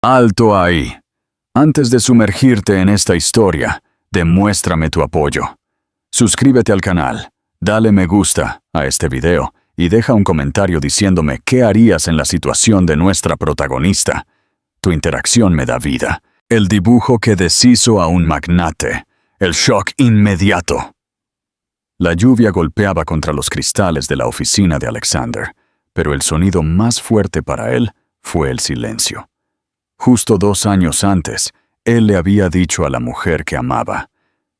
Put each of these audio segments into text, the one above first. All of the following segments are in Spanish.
Alto ahí. Antes de sumergirte en esta historia, demuéstrame tu apoyo. Suscríbete al canal, dale me gusta a este video y deja un comentario diciéndome qué harías en la situación de nuestra protagonista. Tu interacción me da vida. El dibujo que deshizo a un magnate. El shock inmediato. La lluvia golpeaba contra los cristales de la oficina de Alexander, pero el sonido más fuerte para él fue el silencio. Justo 2 años antes, él le había dicho a la mujer que amaba: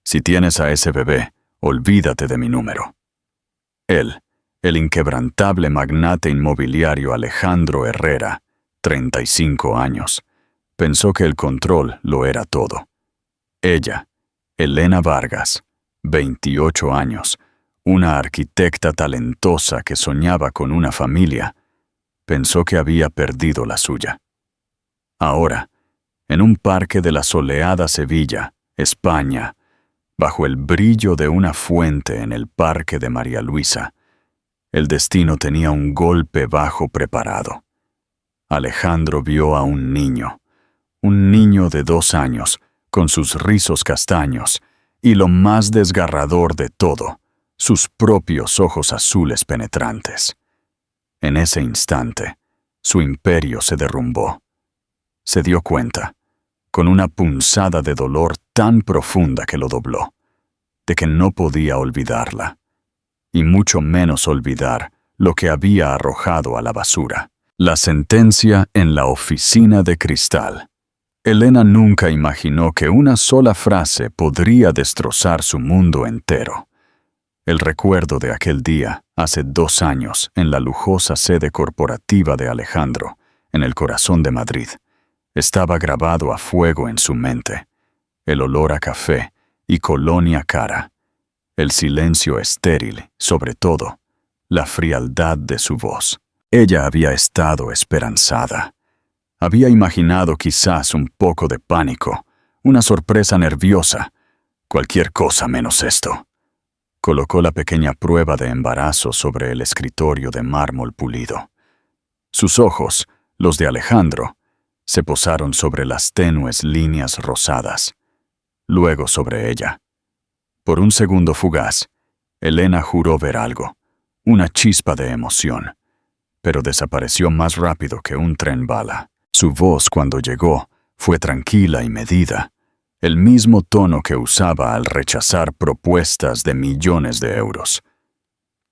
si tienes a ese bebé, olvídate de mi número. Él, el inquebrantable magnate inmobiliario Alejandro Herrera, 35 años, pensó que el control lo era todo. Ella, Elena Vargas, 28 años, una arquitecta talentosa que soñaba con una familia, pensó que había perdido la suya. Ahora, en un parque de la soleada Sevilla, España, bajo el brillo de una fuente en el parque de María Luisa, el destino tenía un golpe bajo preparado. Alejandro vio a un niño de 2 años, con sus rizos castaños, y lo más desgarrador de todo, sus propios ojos azules penetrantes. En ese instante, su imperio se derrumbó. Se dio cuenta, con una punzada de dolor tan profunda que lo dobló, de que no podía olvidarla, y mucho menos olvidar lo que había arrojado a la basura. La sentencia en la oficina de cristal. Elena nunca imaginó que una sola frase podría destrozar su mundo entero. El recuerdo de aquel día, hace 2 años, en la lujosa sede corporativa de Alejandro, en el corazón de Madrid, estaba grabado a fuego en su mente. El olor a café y colonia cara, el silencio estéril, sobre todo, la frialdad de su voz. Ella había estado esperanzada. Había imaginado quizás un poco de pánico, una sorpresa nerviosa, cualquier cosa menos esto. Colocó la pequeña prueba de embarazo sobre el escritorio de mármol pulido. Sus ojos, los de Alejandro, se posaron sobre las tenues líneas rosadas, luego sobre ella. Por un segundo fugaz, Elena juró ver algo, una chispa de emoción, pero desapareció más rápido que un tren bala. Su voz, cuando llegó, fue tranquila y medida, el mismo tono que usaba al rechazar propuestas de millones de euros.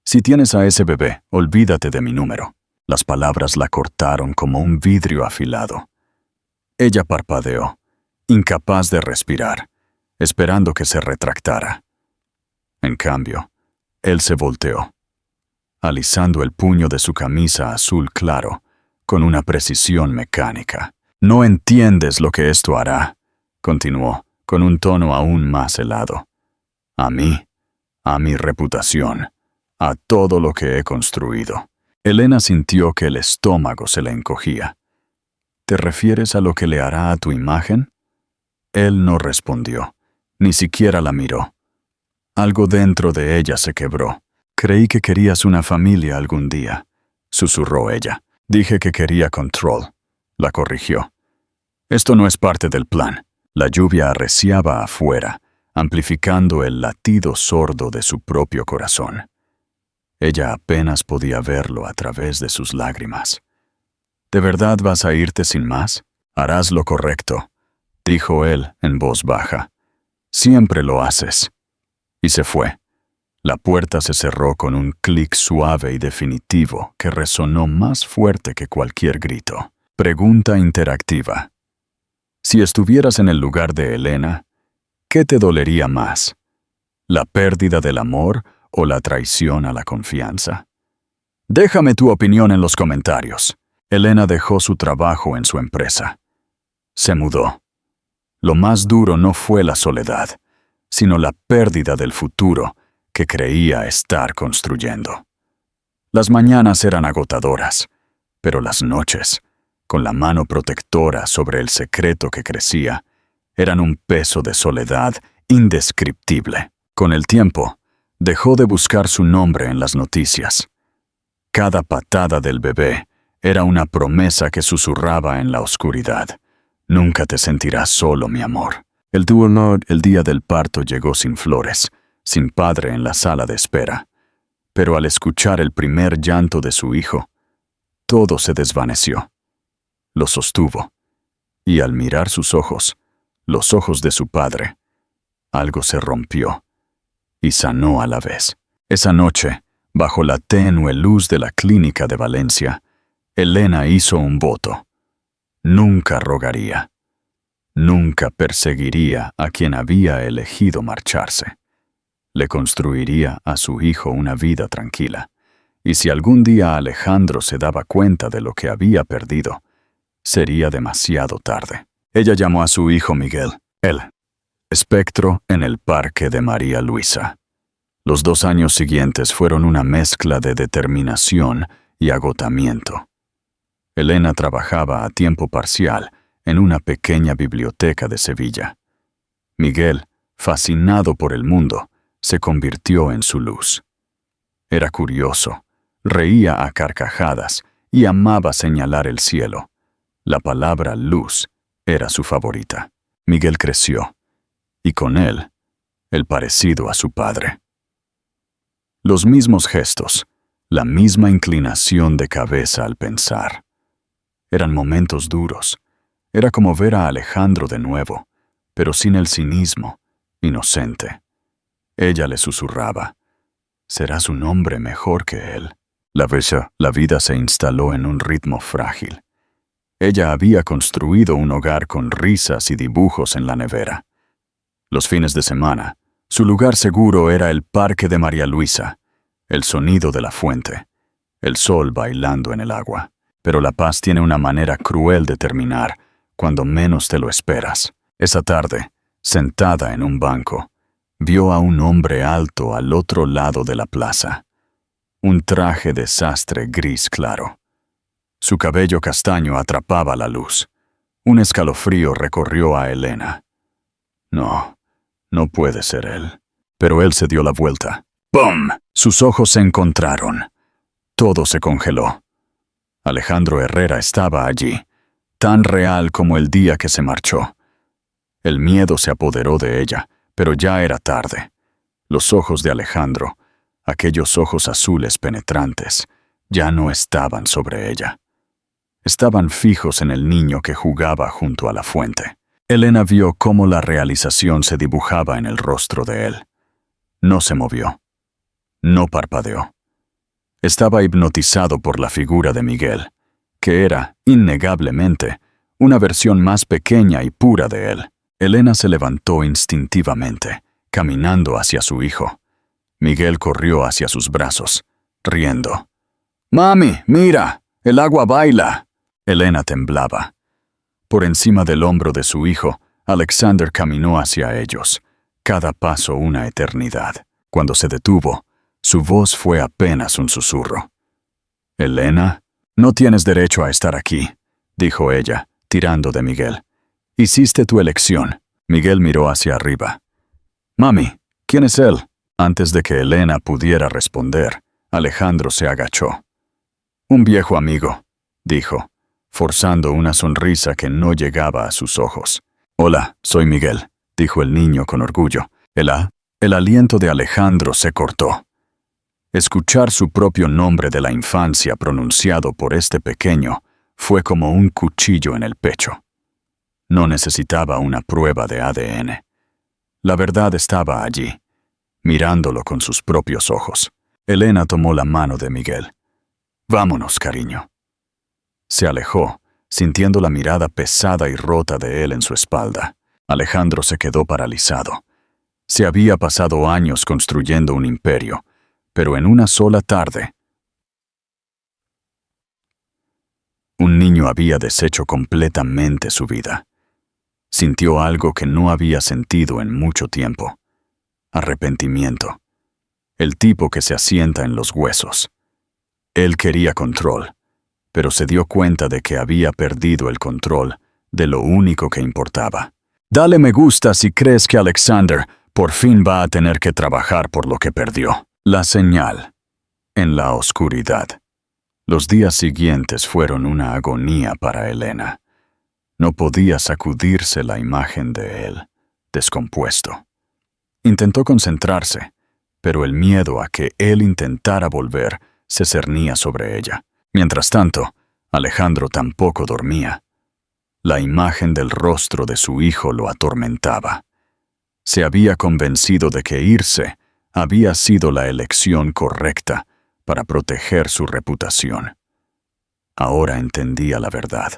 Si tienes a ese bebé, olvídate de mi número. Las palabras la cortaron como un vidrio afilado. Ella parpadeó, incapaz de respirar, esperando que se retractara. En cambio, él se volteó, alisando el puño de su camisa azul claro, con una precisión mecánica. «No entiendes lo que esto hará», continuó, con un tono aún más helado. «A mí, a mi reputación, a todo lo que he construido». Elena sintió que el estómago se le encogía. «¿Te refieres a lo que le hará a tu imagen?» Él no respondió, ni siquiera la miró. Algo dentro de ella se quebró. «Creí que querías una familia algún día», susurró ella. «Dije que quería control», la corrigió. «Esto no es parte del plan». La lluvia arreciaba afuera, amplificando el latido sordo de su propio corazón. Ella apenas podía verlo a través de sus lágrimas. «¿De verdad vas a irte sin más? Harás lo correcto», dijo él en voz baja. «Siempre lo haces». Y se fue. La puerta se cerró con un clic suave y definitivo que resonó más fuerte que cualquier grito. Pregunta interactiva. Si estuvieras en el lugar de Elena, ¿qué te dolería más? ¿La pérdida del amor o la traición a la confianza? Déjame tu opinión en los comentarios. Elena dejó su trabajo en su empresa. Se mudó. Lo más duro no fue la soledad, sino la pérdida del futuro que creía estar construyendo. Las mañanas eran agotadoras, pero las noches, con la mano protectora sobre el secreto que crecía, eran un peso de soledad indescriptible. Con el tiempo, dejó de buscar su nombre en las noticias. Cada patada del bebé era una promesa que susurraba en la oscuridad. Nunca te sentirás solo, mi amor. El día del parto llegó sin flores, sin padre en la sala de espera. Pero al escuchar el primer llanto de su hijo, todo se desvaneció. Lo sostuvo, y al mirar sus ojos, los ojos de su padre, algo se rompió y sanó a la vez. Esa noche, bajo la tenue luz de la clínica de Valencia, Elena hizo un voto. Nunca rogaría. Nunca perseguiría a quien había elegido marcharse. Le construiría a su hijo una vida tranquila. Y si algún día Alejandro se daba cuenta de lo que había perdido, sería demasiado tarde. Ella llamó a su hijo Miguel, el espectro en el parque de María Luisa. Los 2 años siguientes fueron una mezcla de determinación y agotamiento. Elena trabajaba a tiempo parcial en una pequeña biblioteca de Sevilla. Miguel, fascinado por el mundo, se convirtió en su luz. Era curioso, reía a carcajadas y amaba señalar el cielo. La palabra luz era su favorita. Miguel creció, y con él, el parecido a su padre. Los mismos gestos, la misma inclinación de cabeza al pensar. Eran momentos duros. Era como ver a Alejandro de nuevo, pero sin el cinismo, inocente. Ella le susurraba, «Serás un hombre mejor que él». La vida se instaló en un ritmo frágil. Ella había construido un hogar con risas y dibujos en la nevera. Los fines de semana, su lugar seguro era el parque de María Luisa, el sonido de la fuente, el sol bailando en el agua. Pero la paz tiene una manera cruel de terminar cuando menos te lo esperas. Esa tarde, sentada en un banco, vio a un hombre alto al otro lado de la plaza. Un traje de sastre gris claro. Su cabello castaño atrapaba la luz. Un escalofrío recorrió a Elena. No, no puede ser él. Pero él se dio la vuelta. ¡Pum! Sus ojos se encontraron. Todo se congeló. Alejandro Herrera estaba allí, tan real como el día que se marchó. El miedo se apoderó de ella, pero ya era tarde. Los ojos de Alejandro, aquellos ojos azules penetrantes, ya no estaban sobre ella. Estaban fijos en el niño que jugaba junto a la fuente. Elena vio cómo la realización se dibujaba en el rostro de él. No se movió. No parpadeó. Estaba hipnotizado por la figura de Miguel, que era, innegablemente, una versión más pequeña y pura de él. Elena se levantó instintivamente, caminando hacia su hijo. Miguel corrió hacia sus brazos, riendo. «¡Mami, mira! ¡El agua baila!». Elena temblaba. Por encima del hombro de su hijo, Alexander caminó hacia ellos, cada paso una eternidad. Cuando se detuvo, su voz fue apenas un susurro. «Elena, no tienes derecho a estar aquí», dijo ella, tirando de Miguel. «Hiciste tu elección». Miguel miró hacia arriba. «Mami, ¿quién es él?». Antes de que Elena pudiera responder, Alejandro se agachó. «Un viejo amigo», dijo, forzando una sonrisa que no llegaba a sus ojos. «Hola, soy Miguel», dijo el niño con orgullo. El aliento de Alejandro se cortó. Escuchar su propio nombre de la infancia pronunciado por este pequeño fue como un cuchillo en el pecho. No necesitaba una prueba de ADN. La verdad estaba allí, mirándolo con sus propios ojos. Elena tomó la mano de Miguel. «Vámonos, cariño». Se alejó, sintiendo la mirada pesada y rota de él en su espalda. Alejandro se quedó paralizado. Se había pasado años construyendo un imperio, pero en una sola tarde, un niño había deshecho completamente su vida. Sintió algo que no había sentido en mucho tiempo. Arrepentimiento. El tipo que se asienta en los huesos. Él quería control, pero se dio cuenta de que había perdido el control de lo único que importaba. Dale me gusta si crees que Alexander por fin va a tener que trabajar por lo que perdió. La señal. En la oscuridad. Los días siguientes fueron una agonía para Elena. No podía sacudirse la imagen de él, descompuesto. Intentó concentrarse, pero el miedo a que él intentara volver se cernía sobre ella. Mientras tanto, Alejandro tampoco dormía. La imagen del rostro de su hijo lo atormentaba. Se había convencido de que irse había sido la elección correcta para proteger su reputación. Ahora entendía la verdad.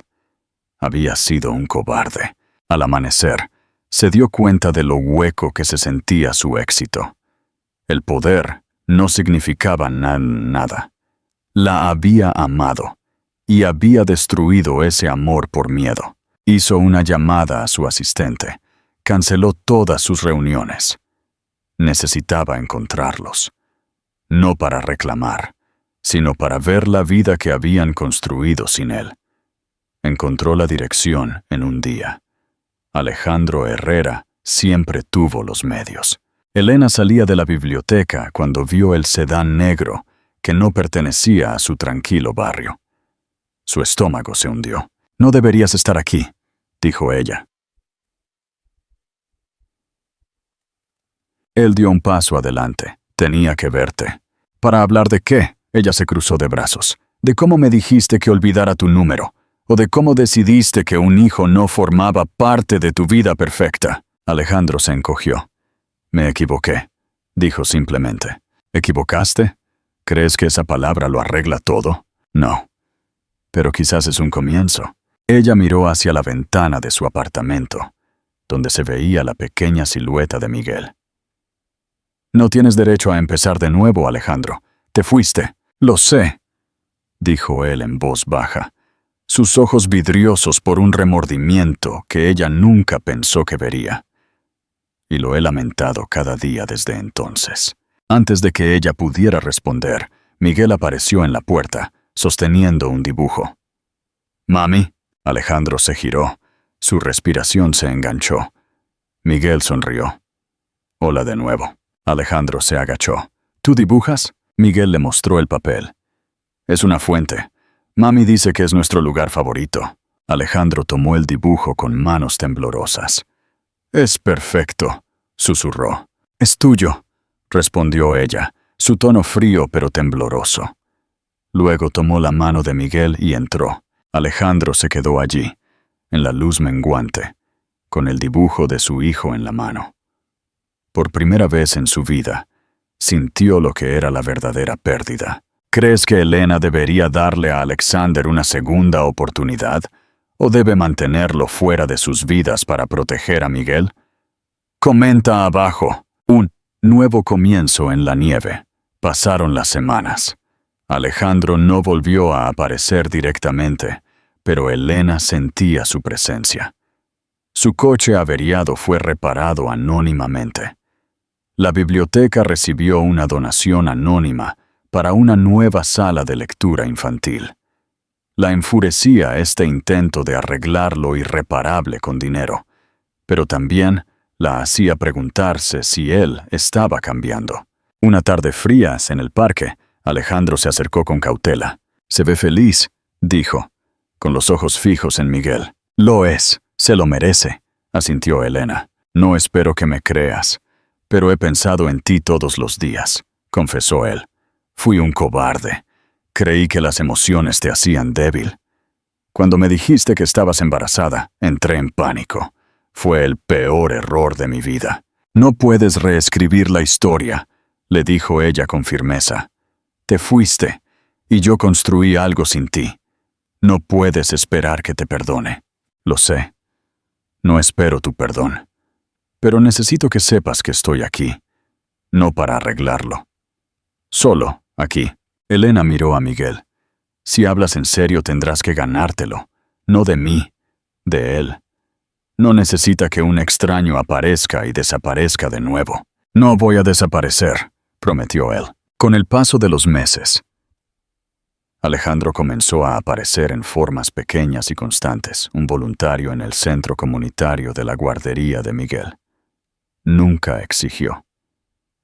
Había sido un cobarde. Al amanecer, se dio cuenta de lo hueco que se sentía su éxito. El poder no significaba nada. La había amado y había destruido ese amor por miedo. Hizo una llamada a su asistente. Canceló todas sus reuniones. Necesitaba encontrarlos. No para reclamar, sino para ver la vida que habían construido sin él. Encontró la dirección en un día. Alejandro Herrera siempre tuvo los medios. Elena salía de la biblioteca cuando vio el sedán negro que no pertenecía a su tranquilo barrio. Su estómago se hundió. «No deberías estar aquí», dijo ella. Él dio un paso adelante. «Tenía que verte». «¿Para hablar de qué?», ella se cruzó de brazos. «¿De cómo me dijiste que olvidara tu número? ¿O de cómo decidiste que un hijo no formaba parte de tu vida perfecta?» Alejandro se encogió. «Me equivoqué», dijo simplemente. «¿Equivocaste? ¿Crees que esa palabra lo arregla todo?» «No. Pero quizás es un comienzo». Ella miró hacia la ventana de su apartamento, donde se veía la pequeña silueta de Miguel. «No tienes derecho a empezar de nuevo, Alejandro. Te fuiste». «Lo sé», dijo él en voz baja, sus ojos vidriosos por un remordimiento que ella nunca pensó que vería. «Y lo he lamentado cada día desde entonces». Antes de que ella pudiera responder, Miguel apareció en la puerta, sosteniendo un dibujo. «Mami». Alejandro se giró. Su respiración se enganchó. Miguel sonrió. «Hola de nuevo». Alejandro se agachó. «¿Tú dibujas?» Miguel le mostró el papel. «Es una fuente. Mami dice que es nuestro lugar favorito». Alejandro tomó el dibujo con manos temblorosas. «Es perfecto», susurró. «Es tuyo», respondió ella, su tono frío pero tembloroso. Luego tomó la mano de Miguel y entró. Alejandro se quedó allí, en la luz menguante, con el dibujo de su hijo en la mano. Por primera vez en su vida, sintió lo que era la verdadera pérdida. ¿Crees que Elena debería darle a Alexander una segunda oportunidad? ¿O debe mantenerlo fuera de sus vidas para proteger a Miguel? Comenta abajo. Un nuevo comienzo en la nieve. Pasaron las semanas. Alejandro no volvió a aparecer directamente, pero Elena sentía su presencia. Su coche averiado fue reparado anónimamente. La biblioteca recibió una donación anónima para una nueva sala de lectura infantil. La enfurecía este intento de arreglar lo irreparable con dinero, pero también la hacía preguntarse si él estaba cambiando. Una tarde fría en el parque, Alejandro se acercó con cautela. «Se ve feliz», dijo, con los ojos fijos en Miguel. «Lo es, se lo merece», asintió Elena. «No espero que me creas, pero he pensado en ti todos los días», confesó él. «Fui un cobarde. Creí que las emociones te hacían débil. Cuando me dijiste que estabas embarazada, entré en pánico. Fue el peor error de mi vida». «No puedes reescribir la historia», le dijo ella con firmeza. «Te fuiste, y yo construí algo sin ti. No puedes esperar que te perdone». «Lo sé. No espero tu perdón. Pero necesito que sepas que estoy aquí. No para arreglarlo. Solo aquí». Elena miró a Miguel. «Si hablas en serio tendrás que ganártelo. No de mí, de él. No necesita que un extraño aparezca y desaparezca de nuevo». «No voy a desaparecer», prometió él. Con el paso de los meses, Alejandro comenzó a aparecer en formas pequeñas y constantes, un voluntario en el centro comunitario de la guardería de Miguel. Nunca exigió.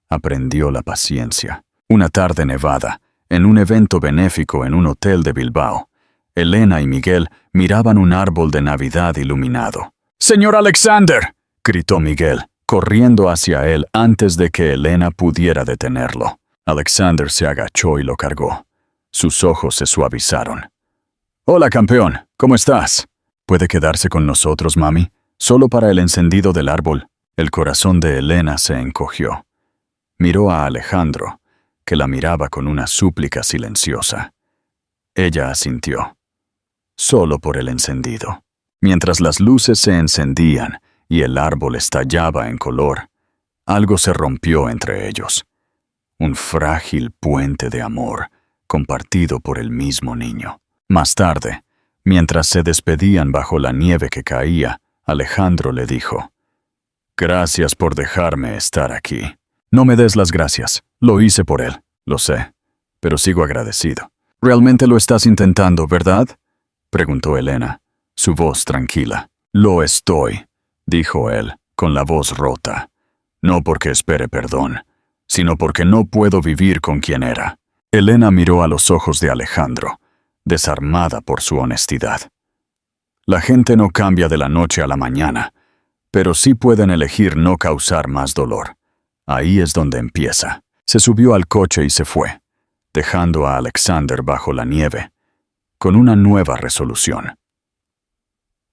Aprendió la paciencia. Una tarde nevada, en un evento benéfico en un hotel de Bilbao, Elena y Miguel miraban un árbol de Navidad iluminado. ¡Señor Alexander!, gritó Miguel, corriendo hacia él antes de que Elena pudiera detenerlo. Alexander se agachó y lo cargó. Sus ojos se suavizaron. «Hola, campeón. ¿Cómo estás? ¿Puede quedarse con nosotros, mami? Solo para el encendido del árbol». El corazón de Elena se encogió. Miró a Alejandro, que la miraba con una súplica silenciosa. Ella asintió. Solo por el encendido. Mientras las luces se encendían y el árbol estallaba en color, algo se rompió entre ellos. Un frágil puente de amor compartido por el mismo niño. Más tarde, mientras se despedían bajo la nieve que caía, Alejandro le dijo: «Gracias por dejarme estar aquí». «No me des las gracias. Lo hice por él, lo sé, pero sigo agradecido». «¿Realmente lo estás intentando, verdad?», preguntó Elena, su voz tranquila. «Lo estoy», dijo él, con la voz rota. «No porque espere perdón, sino porque no puedo vivir con quien era». Elena miró a los ojos de Alejandro, desarmada por su honestidad. La gente no cambia de la noche a la mañana, pero sí pueden elegir no causar más dolor. Ahí es donde empieza. Se subió al coche y se fue, dejando a Alexander bajo la nieve, con una nueva resolución.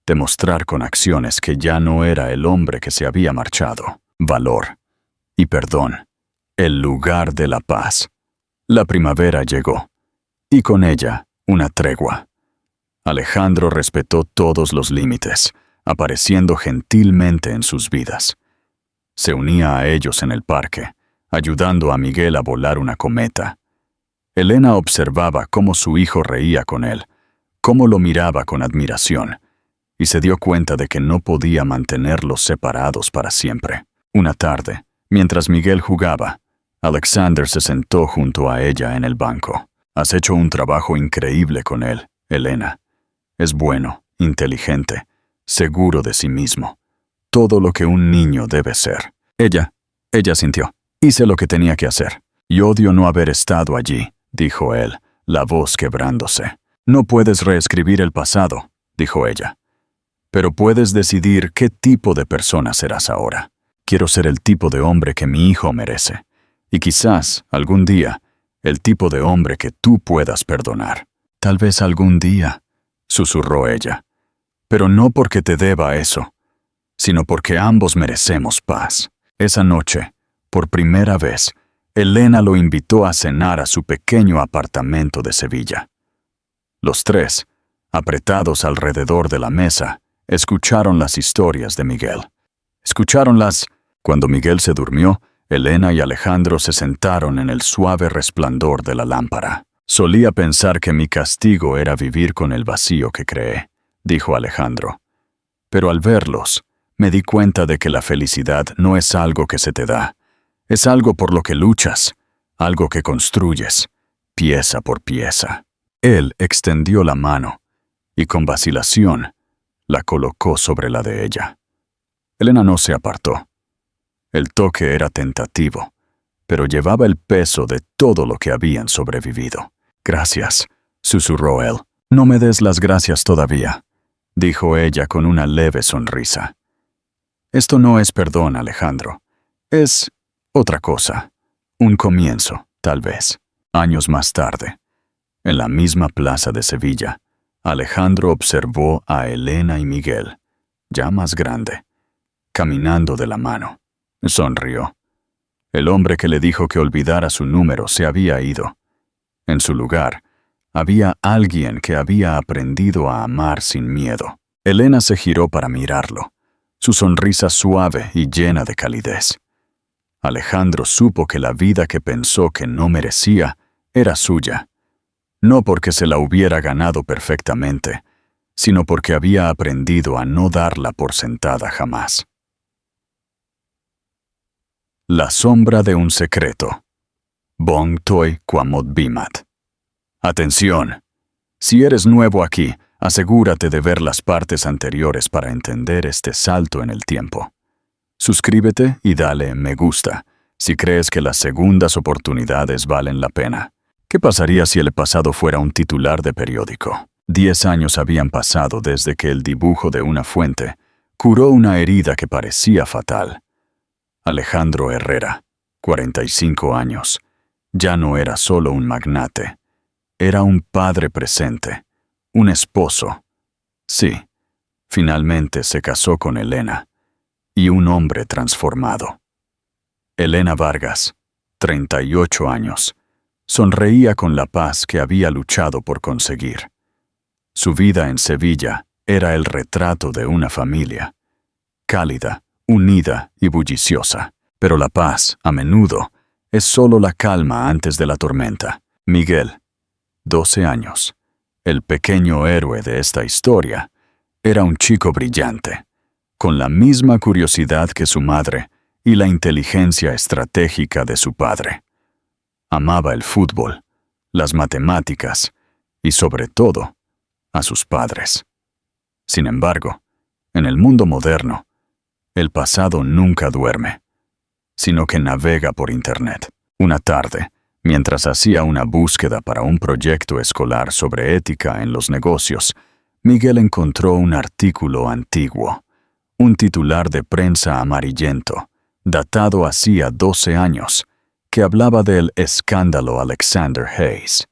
Demostrar con acciones que ya no era el hombre que se había marchado. Valor y perdón. El lugar de la paz. La primavera llegó, y con ella una tregua. Alejandro respetó todos los límites, apareciendo gentilmente en sus vidas. Se unía a ellos en el parque, ayudando a Miguel a volar una cometa. Elena observaba cómo su hijo reía con él, cómo lo miraba con admiración, y se dio cuenta de que no podía mantenerlos separados para siempre. Una tarde, mientras Miguel jugaba, Alexander se sentó junto a ella en el banco. «Has hecho un trabajo increíble con él, Elena. Es bueno, inteligente, seguro de sí mismo. Todo lo que un niño debe ser». Ella sintió. «Hice lo que tenía que hacer. Y odio no haber estado allí», dijo él, la voz quebrándose. «No puedes reescribir el pasado», dijo ella. «Pero puedes decidir qué tipo de persona serás ahora. Quiero ser el tipo de hombre que mi hijo merece. Y quizás, algún día, el tipo de hombre que tú puedas perdonar». «Tal vez algún día», susurró ella. «Pero no porque te deba eso, sino porque ambos merecemos paz». Esa noche, por primera vez, Elena lo invitó a cenar a su pequeño apartamento de Sevilla. Los tres, apretados alrededor de la mesa, escucharon las historias de Miguel. Cuando Miguel se durmió, Elena y Alejandro se sentaron en el suave resplandor de la lámpara. «Solía pensar que mi castigo era vivir con el vacío que creé», dijo Alejandro. «Pero al verlos, me di cuenta de que la felicidad no es algo que se te da. Es algo por lo que luchas, algo que construyes, pieza por pieza». Él extendió la mano y con vacilación la colocó sobre la de ella. Elena no se apartó. El toque era tentativo, pero llevaba el peso de todo lo que habían sobrevivido. «Gracias», susurró él. «No me des las gracias todavía», dijo ella con una leve sonrisa. «Esto no es perdón, Alejandro. Es otra cosa. Un comienzo, tal vez». Años más tarde, en la misma plaza de Sevilla, Alejandro observó a Elena y Miguel, ya más grande, caminando de la mano. Sonrió. El hombre que le dijo que olvidara su número se había ido. En su lugar, había alguien que había aprendido a amar sin miedo. Elena se giró para mirarlo, su sonrisa suave y llena de calidez. Alejandro supo que la vida que pensó que no merecía era suya, no porque se la hubiera ganado perfectamente, sino porque había aprendido a no darla por sentada jamás. La sombra de un secreto. Bong Toi Quamot Bimat. Atención. Si eres nuevo aquí, asegúrate de ver las partes anteriores para entender este salto en el tiempo. Suscríbete y dale me gusta si crees que las segundas oportunidades valen la pena. ¿Qué pasaría si el pasado fuera un titular de periódico? 10 años habían pasado desde que el dibujo de una fuente curó una herida que parecía fatal. Alejandro Herrera, 45 años, ya no era solo un magnate, era un padre presente, un esposo. Sí, finalmente se casó con Elena, y un hombre transformado. Elena Vargas, 38 años, sonreía con la paz que había luchado por conseguir. Su vida en Sevilla era el retrato de una familia, cálida, unida y bulliciosa. Pero la paz, a menudo, es solo la calma antes de la tormenta. Miguel, 12 años, el pequeño héroe de esta historia, era un chico brillante, con la misma curiosidad que su madre y la inteligencia estratégica de su padre. Amaba el fútbol, las matemáticas y, sobre todo, a sus padres. Sin embargo, en el mundo moderno, el pasado nunca duerme, sino que navega por Internet. Una tarde, mientras hacía una búsqueda para un proyecto escolar sobre ética en los negocios, Miguel encontró un artículo antiguo, un titular de prensa amarillento, datado hacía 12 años, que hablaba del escándalo Alexander Hayes.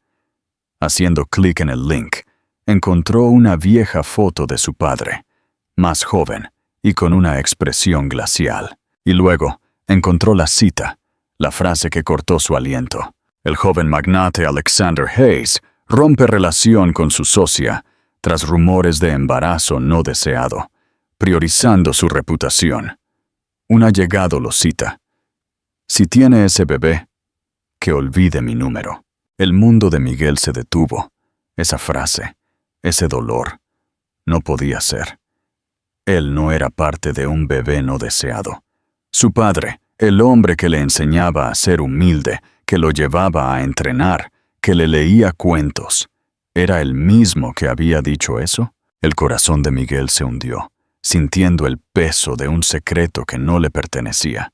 Haciendo clic en el link, encontró una vieja foto de su padre, más joven y con una expresión glacial. Y luego encontró la cita, la frase que cortó su aliento. El joven magnate Alexander Hayes rompe relación con su socia tras rumores de embarazo no deseado, priorizando su reputación. Un allegado lo cita: "Si tiene ese bebé, que olvide mi número". El mundo de Miguel se detuvo. Esa frase, ese dolor, no podía ser. Él no era parte de un bebé no deseado. Su padre, el hombre que le enseñaba a ser humilde, que lo llevaba a entrenar, que le leía cuentos, ¿era el mismo que había dicho eso? El corazón de Miguel se hundió, sintiendo el peso de un secreto que no le pertenecía.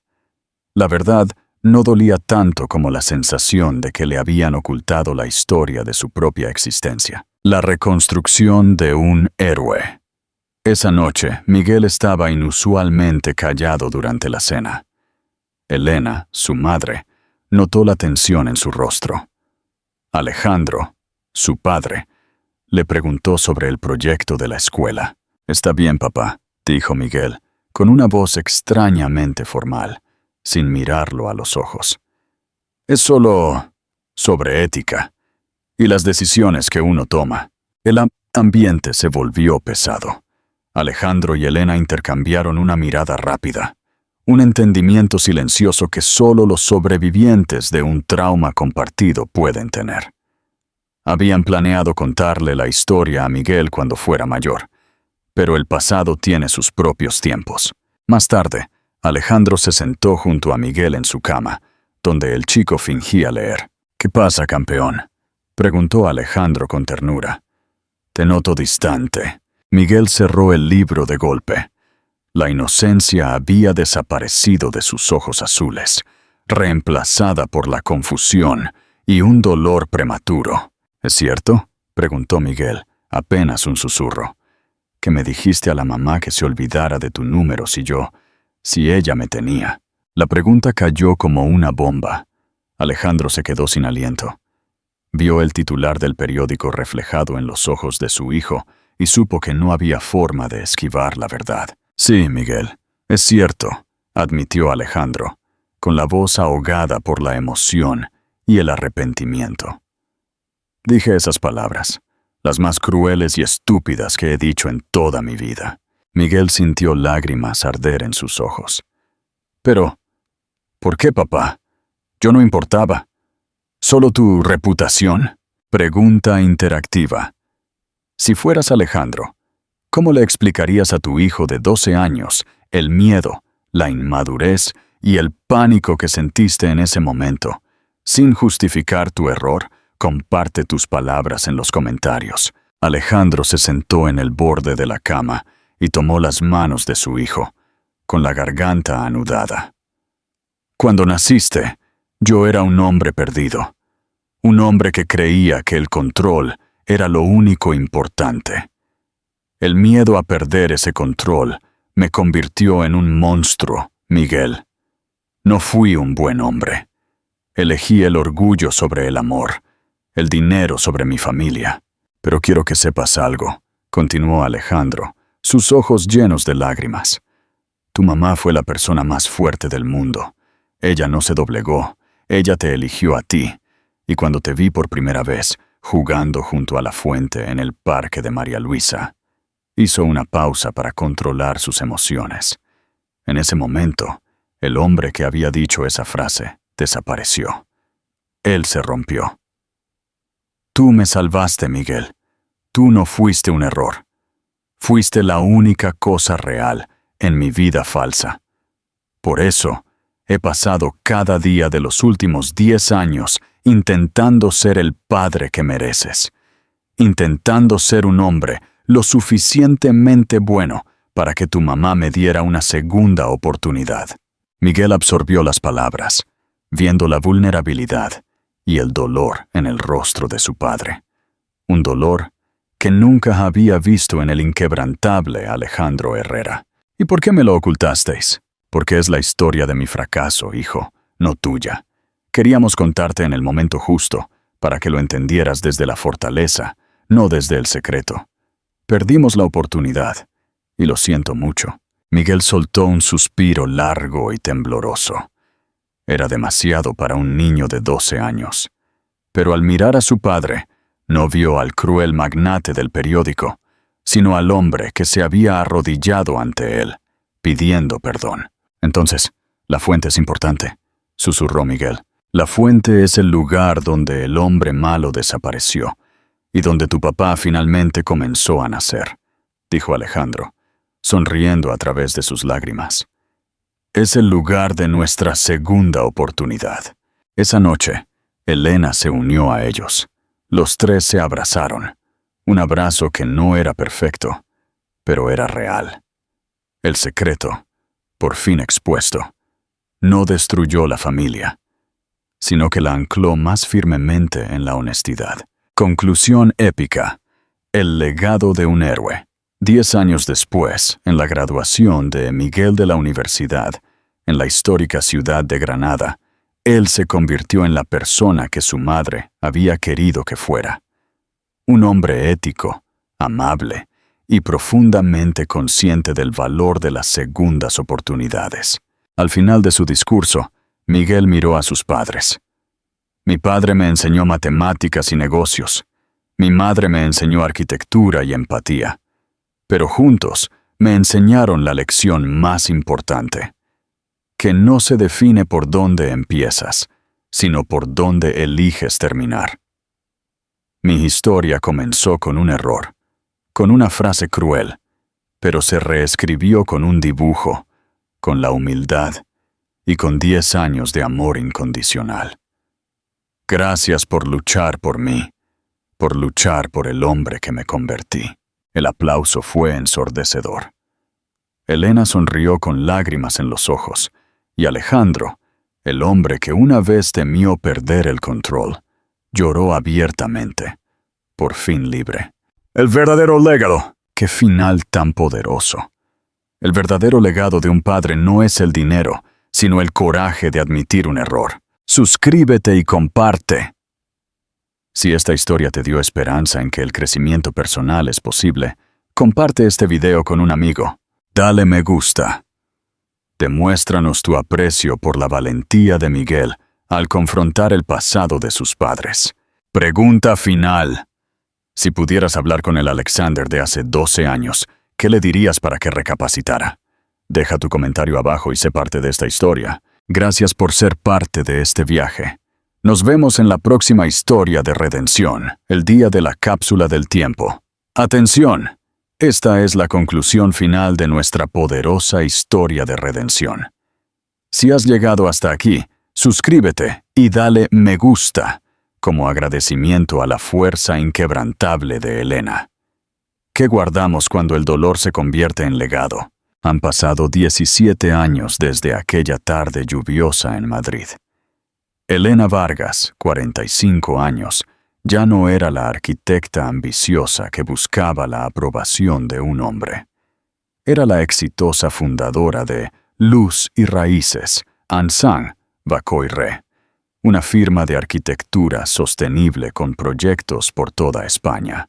La verdad no dolía tanto como la sensación de que le habían ocultado la historia de su propia existencia. La reconstrucción de un héroe. Esa noche, Miguel estaba inusualmente callado durante la cena. Elena, su madre, notó la tensión en su rostro. Alejandro, su padre, le preguntó sobre el proyecto de la escuela. «Está bien, papá», dijo Miguel, con una voz extrañamente formal, sin mirarlo a los ojos. «Es solo sobre ética y las decisiones que uno toma». El ambiente se volvió pesado. Alejandro y Elena intercambiaron una mirada rápida, un entendimiento silencioso que solo los sobrevivientes de un trauma compartido pueden tener. Habían planeado contarle la historia a Miguel cuando fuera mayor, pero el pasado tiene sus propios tiempos. Más tarde, Alejandro se sentó junto a Miguel en su cama, donde el chico fingía leer. «¿Qué pasa, campeón?», preguntó Alejandro con ternura. «Te noto distante». Miguel cerró el libro de golpe. La inocencia había desaparecido de sus ojos azules, reemplazada por la confusión y un dolor prematuro. «¿Es cierto?», preguntó Miguel, apenas un susurro. «Que me dijiste a la mamá que se olvidara de tu número si ella me tenía». La pregunta cayó como una bomba. Alejandro se quedó sin aliento. Vio el titular del periódico reflejado en los ojos de su hijo y supo que no había forma de esquivar la verdad. «Sí, Miguel, es cierto», admitió Alejandro, con la voz ahogada por la emoción y el arrepentimiento. «Dije esas palabras, las más crueles y estúpidas que he dicho en toda mi vida». Miguel sintió lágrimas arder en sus ojos. «Pero, ¿por qué, papá? Yo no importaba. ¿Solo tu reputación?». Pregunta interactiva. Si fueras Alejandro, ¿cómo le explicarías a tu hijo de 12 años el miedo, la inmadurez y el pánico que sentiste en ese momento? Sin justificar tu error, comparte tus palabras en los comentarios. Alejandro se sentó en el borde de la cama y tomó las manos de su hijo, con la garganta anudada. «Cuando naciste, yo era un hombre perdido. Un hombre que creía que el control, era lo único importante. El miedo a perder ese control me convirtió en un monstruo, Miguel. No fui un buen hombre. Elegí el orgullo sobre el amor, el dinero sobre mi familia. Pero quiero que sepas algo, continuó Alejandro, sus ojos llenos de lágrimas. Tu mamá fue la persona más fuerte del mundo. Ella no se doblegó, ella te eligió a ti. Y cuando te vi por primera vez, jugando junto a la fuente en el parque de María Luisa, hizo una pausa para controlar sus emociones. En ese momento, el hombre que había dicho esa frase desapareció. Él se rompió. Tú me salvaste, Miguel. Tú no fuiste un error. Fuiste la única cosa real en mi vida falsa. Por eso, he pasado cada día de los últimos 10 años intentando ser el padre que mereces, intentando ser un hombre lo suficientemente bueno para que tu mamá me diera una segunda oportunidad. Miguel absorbió las palabras, viendo la vulnerabilidad y el dolor en el rostro de su padre. Un dolor que nunca había visto en el inquebrantable Alejandro Herrera. ¿Y por qué me lo ocultasteis? Porque es la historia de mi fracaso, hijo, no tuya. Queríamos contarte en el momento justo, para que lo entendieras desde la fortaleza, no desde el secreto. Perdimos la oportunidad, y lo siento mucho. Miguel soltó un suspiro largo y tembloroso. Era demasiado para un niño de 12 años. Pero al mirar a su padre, no vio al cruel magnate del periódico, sino al hombre que se había arrodillado ante él, pidiendo perdón. Entonces, la fuente es importante, susurró Miguel. La fuente es el lugar donde el hombre malo desapareció y donde tu papá finalmente comenzó a nacer, dijo Alejandro, sonriendo a través de sus lágrimas. Es el lugar de nuestra segunda oportunidad. Esa noche, Elena se unió a ellos. Los tres se abrazaron. Un abrazo que no era perfecto, pero era real. El secreto, por fin expuesto, no destruyó la familia, sino que la ancló más firmemente en la honestidad. Conclusión épica. El legado de un héroe. 10 años después, en la graduación de Miguel de la universidad, en la histórica ciudad de Granada, él se convirtió en la persona que su madre había querido que fuera. Un hombre ético, amable y profundamente consciente del valor de las segundas oportunidades. Al final de su discurso, Miguel miró a sus padres. Mi padre me enseñó matemáticas y negocios. Mi madre me enseñó arquitectura y empatía. Pero juntos me enseñaron la lección más importante, que no se define por dónde empiezas, sino por dónde eliges terminar. Mi historia comenzó con un error, con una frase cruel, pero se reescribió con un dibujo, con la humildad y con 10 años de amor incondicional. Gracias por luchar por mí, por luchar por el hombre que me convertí. El aplauso fue ensordecedor. Elena sonrió con lágrimas en los ojos, y Alejandro, el hombre que una vez temió perder el control, lloró abiertamente, por fin libre. El verdadero legado. ¡Qué final tan poderoso! El verdadero legado de un padre no es el dinero, sino el coraje de admitir un error. Suscríbete y comparte. Si esta historia te dio esperanza en que el crecimiento personal es posible, comparte este video con un amigo. Dale me gusta. Demuéstranos tu aprecio por la valentía de Miguel al confrontar el pasado de sus padres. Pregunta final. Si pudieras hablar con el Alexander de hace 12 años, ¿qué le dirías para que recapacitara? Deja tu comentario abajo y sé parte de esta historia. Gracias por ser parte de este viaje. Nos vemos en la próxima historia de redención, el día de la cápsula del tiempo. ¡Atención! Esta es la conclusión final de nuestra poderosa historia de redención. Si has llegado hasta aquí, suscríbete y dale me gusta, como agradecimiento a la fuerza inquebrantable de Elena. ¿Qué guardamos cuando el dolor se convierte en legado? Han pasado 17 años desde aquella tarde lluviosa en Madrid. Elena Vargas, 45 años, Ya no era la arquitecta ambiciosa que buscaba la aprobación de un hombre. Era la exitosa fundadora de Luz y Raíces, Ansang Bacoirre, una firma de arquitectura sostenible con proyectos por toda España.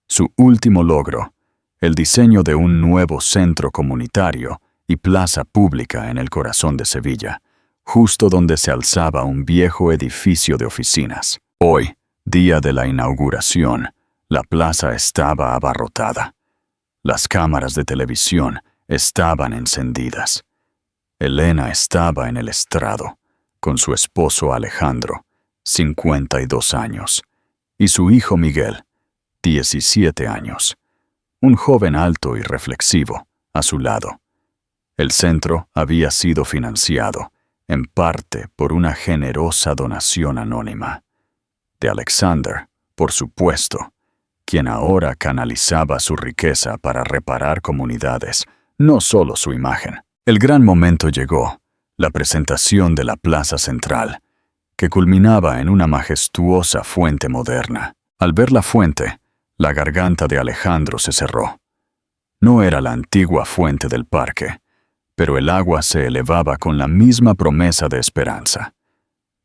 Su último logro, el diseño de un nuevo centro comunitario y plaza pública en el corazón de Sevilla, justo donde se alzaba un viejo edificio de oficinas. Hoy, día de la inauguración, la plaza estaba abarrotada. Las cámaras de televisión estaban encendidas. Elena estaba en el estrado, con su esposo Alejandro, 52 años, y su hijo Miguel, 17 años, un joven alto y reflexivo, a su lado. El centro había sido financiado, en parte por una generosa donación anónima. De Alexander, por supuesto, quien ahora canalizaba su riqueza para reparar comunidades, no solo su imagen. El gran momento llegó, la presentación de la plaza central, que culminaba en una majestuosa fuente moderna. Al ver la fuente, la garganta de Alejandro se cerró. No era la antigua fuente del parque, pero el agua se elevaba con la misma promesa de esperanza.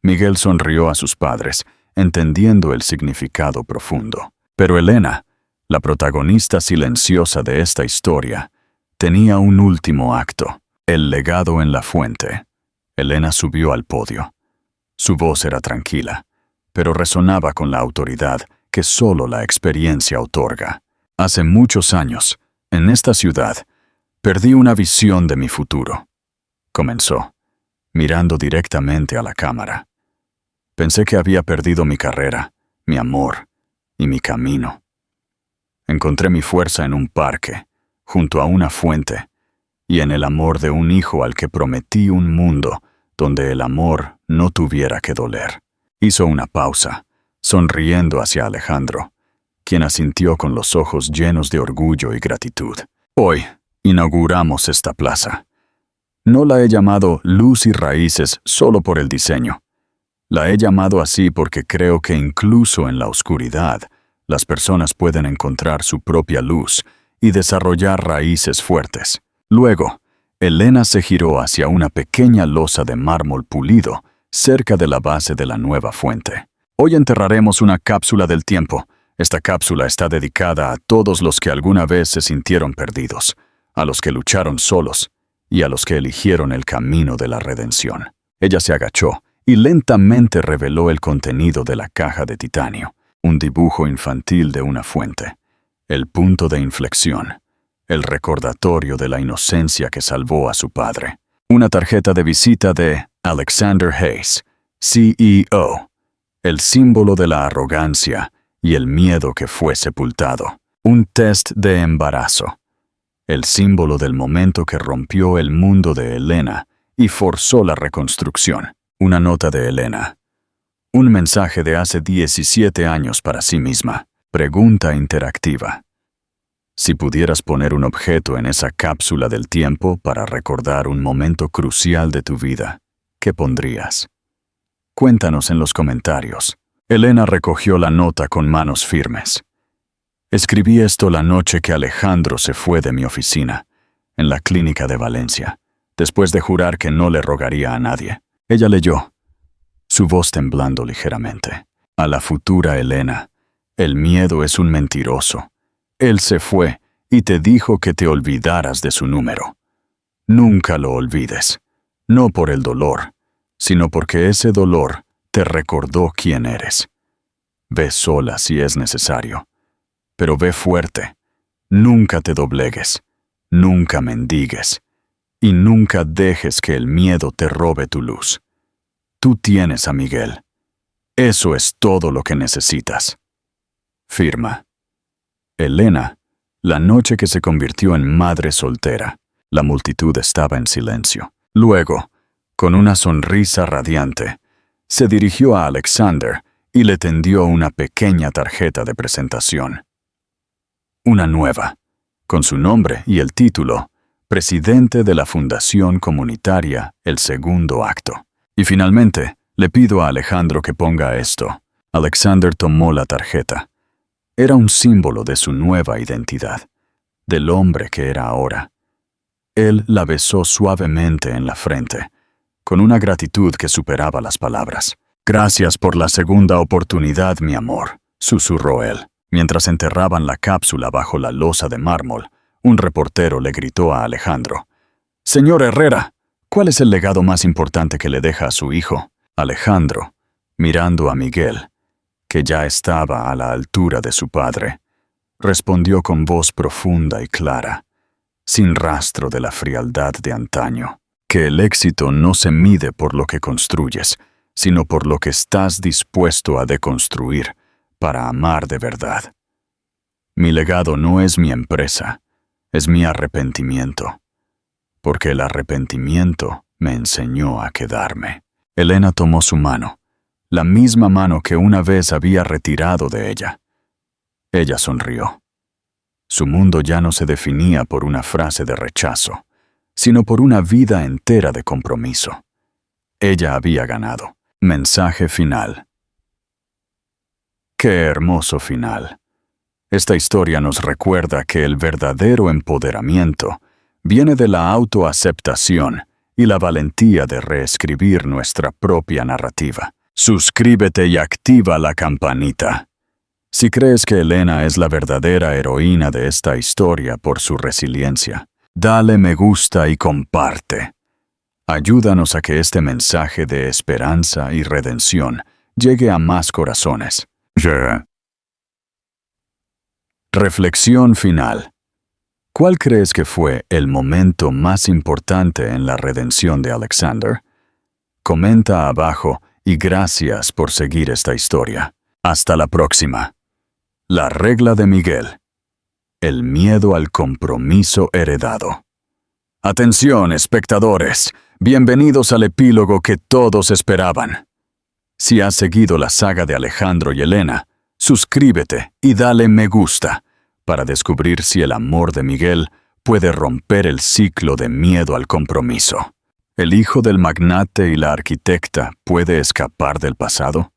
Miguel sonrió a sus padres, entendiendo el significado profundo. Pero Elena, la protagonista silenciosa de esta historia, tenía un último acto, el legado en la fuente. Elena subió al podio. Su voz era tranquila, pero resonaba con la autoridad que solo la experiencia otorga. Hace muchos años, en esta ciudad, perdí una visión de mi futuro. Comenzó, mirando directamente a la cámara. Pensé que había perdido mi carrera, mi amor y mi camino. Encontré mi fuerza en un parque, junto a una fuente, y en el amor de un hijo al que prometí un mundo donde el amor no tuviera que doler. Hizo una pausa, sonriendo hacia Alejandro, quien asintió con los ojos llenos de orgullo y gratitud. Hoy inauguramos esta plaza. No la he llamado Luz y Raíces solo por el diseño. La he llamado así porque creo que incluso en la oscuridad, las personas pueden encontrar su propia luz y desarrollar raíces fuertes. Luego, Elena se giró hacia una pequeña losa de mármol pulido cerca de la base de la nueva fuente. Hoy enterraremos una cápsula del tiempo. Esta cápsula está dedicada a todos los que alguna vez se sintieron perdidos, a los que lucharon solos y a los que eligieron el camino de la redención. Ella se agachó y lentamente reveló el contenido de la caja de titanio, un dibujo infantil de una fuente, el punto de inflexión, el recordatorio de la inocencia que salvó a su padre, una tarjeta de visita de Alexander Hayes, CEO, el símbolo de la arrogancia y el miedo que fue sepultado, un test de embarazo, el símbolo del momento que rompió el mundo de Elena y forzó la reconstrucción. Una nota de Elena. Un mensaje de hace 17 años para sí misma. Pregunta interactiva. Si pudieras poner un objeto en esa cápsula del tiempo para recordar un momento crucial de tu vida, ¿qué pondrías? Cuéntanos en los comentarios. Elena recogió la nota con manos firmes. Escribí esto la noche que Alejandro se fue de mi oficina, en la clínica de Valencia, después de jurar que no le rogaría a nadie. Ella leyó, su voz temblando ligeramente. A la futura Elena, el miedo es un mentiroso. Él se fue y te dijo que te olvidaras de su número. Nunca lo olvides, no por el dolor, sino porque ese dolor te recordó quién eres. Ve sola si es necesario, pero ve fuerte. Nunca te doblegues, nunca mendigues. Y nunca dejes que el miedo te robe tu luz. Tú tienes a Miguel. Eso es todo lo que necesitas. Firma. Elena, la noche que se convirtió en madre soltera. La multitud estaba en silencio. Luego, con una sonrisa radiante, se dirigió a Alexander y le tendió una pequeña tarjeta de presentación. Una nueva, con su nombre y el título, presidente de la Fundación Comunitaria, el segundo acto. Y finalmente, le pido a Alejandro que ponga esto. Alexander tomó la tarjeta. Era un símbolo de su nueva identidad, del hombre que era ahora. Él la besó suavemente en la frente, con una gratitud que superaba las palabras. «Gracias por la segunda oportunidad, mi amor», susurró él. Mientras enterraban la cápsula bajo la losa de mármol, un reportero le gritó a Alejandro: «Señor Herrera, ¿cuál es el legado más importante que le deja a su hijo?» Alejandro, mirando a Miguel, que ya estaba a la altura de su padre, respondió con voz profunda y clara, sin rastro de la frialdad de antaño, que el éxito no se mide por lo que construyes, sino por lo que estás dispuesto a deconstruir para amar de verdad. Mi legado no es mi empresa, es mi arrepentimiento, porque el arrepentimiento me enseñó a quedarme. Elena tomó su mano, la misma mano que una vez había retirado de ella. Ella sonrió. Su mundo ya no se definía por una frase de rechazo, sino por una vida entera de compromiso. Ella había ganado. Mensaje final. ¡Qué hermoso final! Esta historia nos recuerda que el verdadero empoderamiento viene de la autoaceptación y la valentía de reescribir nuestra propia narrativa. Suscríbete y activa la campanita. Si crees que Elena es la verdadera heroína de esta historia por su resiliencia, dale me gusta y comparte. Ayúdanos a que este mensaje de esperanza y redención llegue a más corazones. Reflexión final. ¿Cuál crees que fue el momento más importante en la redención de Alexander? Comenta abajo y gracias por seguir esta historia. Hasta la próxima. La regla de Miguel. El miedo al compromiso heredado. Atención, espectadores. Bienvenidos al epílogo que todos esperaban. Si has seguido la saga de Alejandro y Elena, suscríbete y dale me gusta para descubrir si el amor de Miguel puede romper el ciclo de miedo al compromiso. ¿El hijo del magnate y la arquitecta puede escapar del pasado?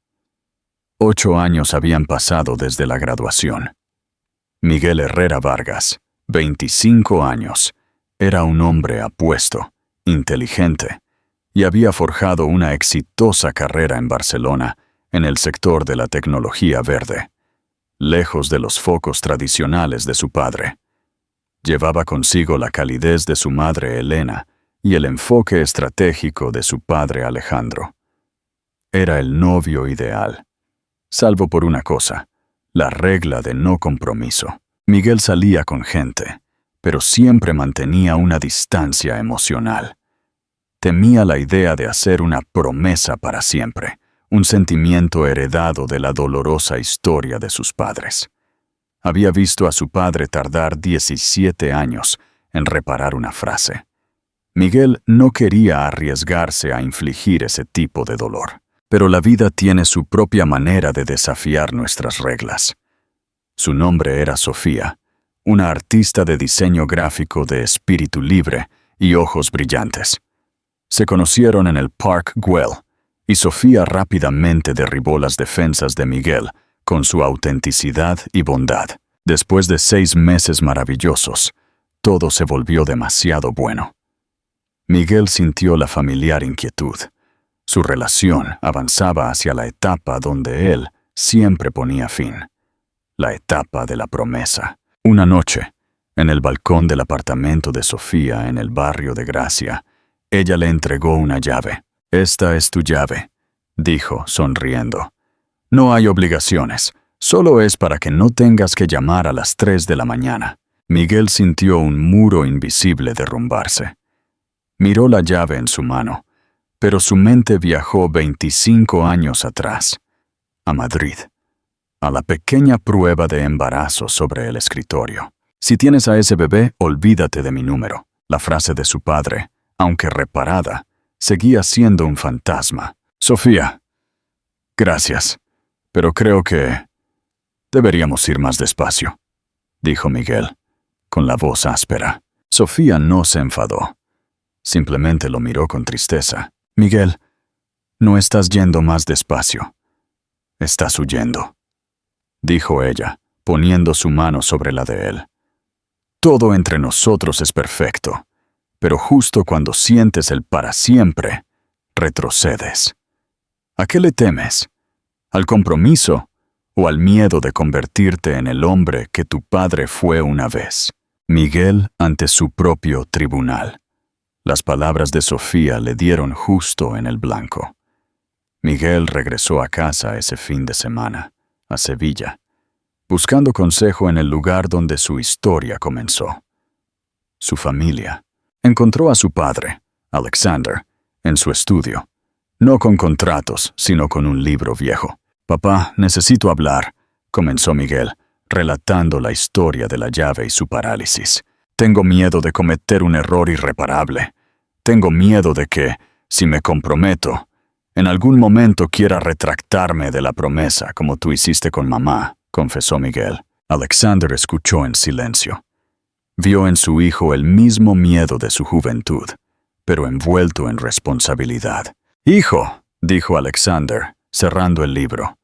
8 años habían pasado desde la graduación. Miguel Herrera Vargas, 25 años, era un hombre apuesto, inteligente, y había forjado una exitosa carrera en Barcelona, en el sector de la tecnología verde, lejos de los focos tradicionales de su padre. Llevaba consigo la calidez de su madre Elena y el enfoque estratégico de su padre Alejandro. Era el novio ideal, salvo por una cosa, la regla de no compromiso. Miguel salía con gente, pero siempre mantenía una distancia emocional. Temía la idea de hacer una promesa para siempre, un sentimiento heredado de la dolorosa historia de sus padres. Había visto a su padre tardar 17 años en reparar una frase. Miguel no quería arriesgarse a infligir ese tipo de dolor. Pero la vida tiene su propia manera de desafiar nuestras reglas. Su nombre era Sofía, una artista de diseño gráfico de espíritu libre y ojos brillantes. Se conocieron en el Park Güell, y Sofía rápidamente derribó las defensas de Miguel con su autenticidad y bondad. Después de 6 meses maravillosos, todo se volvió demasiado bueno. Miguel sintió la familiar inquietud. Su relación avanzaba hacia la etapa donde él siempre ponía fin. La etapa de la promesa. Una noche, en el balcón del apartamento de Sofía en el barrio de Gracia, ella le entregó una llave. «Esta es tu llave», dijo, sonriendo. «No hay obligaciones, solo es para que no tengas que llamar a las 3 de la mañana». Miguel sintió un muro invisible derrumbarse. Miró la llave en su mano, pero su mente viajó 25 años atrás, a Madrid, a la pequeña prueba de embarazo sobre el escritorio. «Si tienes a ese bebé, olvídate de mi número». La frase de su padre, aunque reparada, seguía siendo un fantasma. «Sofía, gracias, pero creo que deberíamos ir más despacio», dijo Miguel, con la voz áspera. Sofía no se enfadó. Simplemente lo miró con tristeza. «Miguel, no estás yendo más despacio. Estás huyendo, dijo ella, poniendo su mano sobre la de él. Todo entre nosotros es perfecto, pero justo cuando sientes el para siempre, retrocedes. ¿A qué le temes? ¿Al compromiso o al miedo de convertirte en el hombre que tu padre fue una vez? Miguel ante su propio tribunal. Las palabras de Sofía le dieron justo en el blanco. Miguel regresó a casa ese fin de semana, a Sevilla, buscando consejo en el lugar donde su historia comenzó. Su familia. Encontró a su padre, Alexander, en su estudio, no con contratos, sino con un libro viejo. «Papá, necesito hablar», comenzó Miguel, relatando la historia de la llave y su parálisis. «Tengo miedo de cometer un error irreparable. Tengo miedo de que, si me comprometo, en algún momento quiera retractarme de la promesa como tú hiciste con mamá», confesó Miguel. Alexander escuchó en silencio. Vio en su hijo el mismo miedo de su juventud, pero envuelto en responsabilidad. «Hijo», dijo Alexander, cerrando el libro,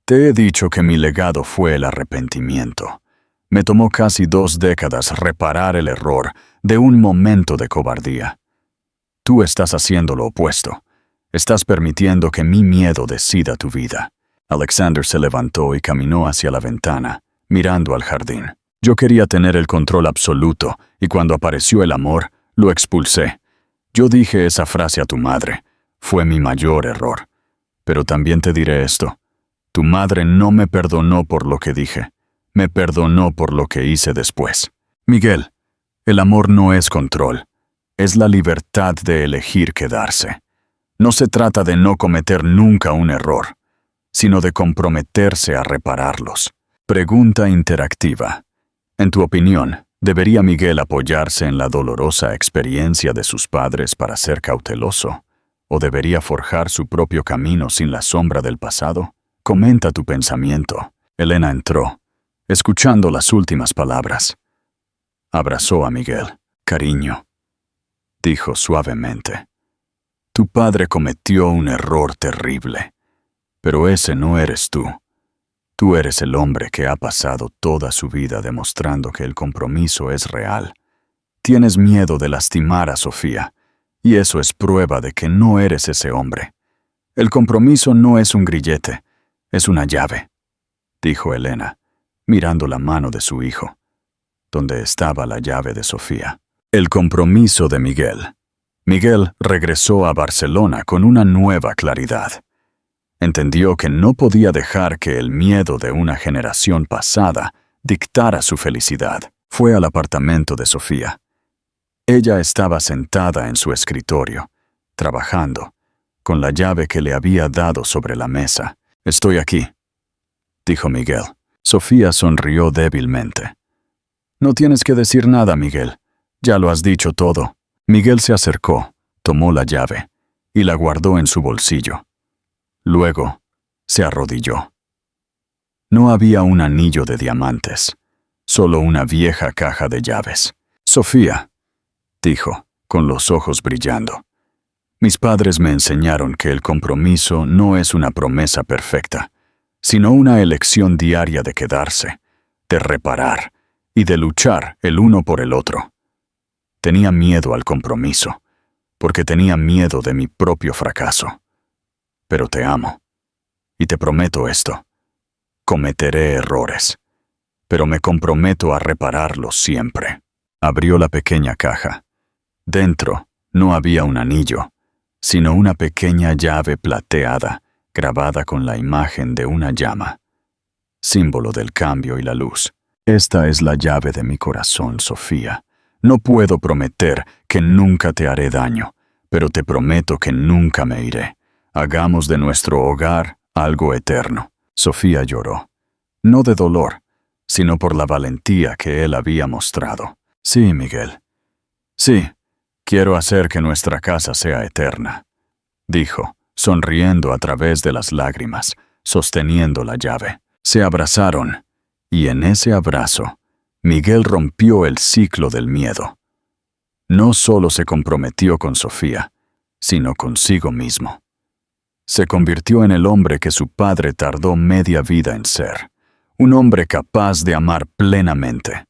«te he dicho que mi legado fue el arrepentimiento. Me tomó casi 2 décadas reparar el error de un momento de cobardía. Tú estás haciendo lo opuesto. Estás permitiendo que mi miedo decida tu vida». Alexander se levantó y caminó hacia la ventana, mirando al jardín. «Yo quería tener el control absoluto, y cuando apareció el amor, lo expulsé. Yo dije esa frase a tu madre. Fue mi mayor error. Pero también te diré esto. Tu madre no me perdonó por lo que dije. Me perdonó por lo que hice después. Miguel, el amor no es control. Es la libertad de elegir quedarse. No se trata de no cometer nunca un error, sino de comprometerse a repararlos». Pregunta interactiva. En tu opinión, ¿debería Miguel apoyarse en la dolorosa experiencia de sus padres para ser cauteloso? ¿O debería forjar su propio camino sin la sombra del pasado? Comenta tu pensamiento. Elena entró, escuchando las últimas palabras. Abrazó a Miguel. «Cariño», dijo suavemente, «tu padre cometió un error terrible, pero ese no eres tú. Tú eres el hombre que ha pasado toda su vida demostrando que el compromiso es real. Tienes miedo de lastimar a Sofía, y eso es prueba de que no eres ese hombre. El compromiso no es un grillete, es una llave», dijo Elena, mirando la mano de su hijo, donde estaba la llave de Sofía. El compromiso de Miguel. Miguel regresó a Barcelona con una nueva claridad. Entendió que no podía dejar que el miedo de una generación pasada dictara su felicidad. Fue al apartamento de Sofía. Ella estaba sentada en su escritorio, trabajando, con la llave que le había dado sobre la mesa. «Estoy aquí», dijo Miguel. Sofía sonrió débilmente. «No tienes que decir nada, Miguel. Ya lo has dicho todo». Miguel se acercó, tomó la llave y la guardó en su bolsillo. Luego, se arrodilló. No había un anillo de diamantes, solo una vieja caja de llaves. «Sofía», dijo, con los ojos brillando, «mis padres me enseñaron que el compromiso no es una promesa perfecta, sino una elección diaria de quedarse, de reparar y de luchar el uno por el otro. Tenía miedo al compromiso, porque tenía miedo de mi propio fracaso. Pero te amo, y te prometo esto. Cometeré errores, pero me comprometo a repararlos siempre». Abrió la pequeña caja. Dentro no había un anillo, sino una pequeña llave plateada grabada con la imagen de una llama, símbolo del cambio y la luz. «Esta es la llave de mi corazón, Sofía. No puedo prometer que nunca te haré daño, pero te prometo que nunca me iré. Hagamos de nuestro hogar algo eterno». Sofía lloró, no de dolor, sino por la valentía que él había mostrado. «Sí, Miguel. Sí, quiero hacer que nuestra casa sea eterna», dijo, sonriendo a través de las lágrimas, sosteniendo la llave. Se abrazaron, y en ese abrazo, Miguel rompió el ciclo del miedo. No solo se comprometió con Sofía, sino consigo mismo. se convirtió en el hombre que su padre tardó media vida en ser. Un hombre capaz de amar plenamente,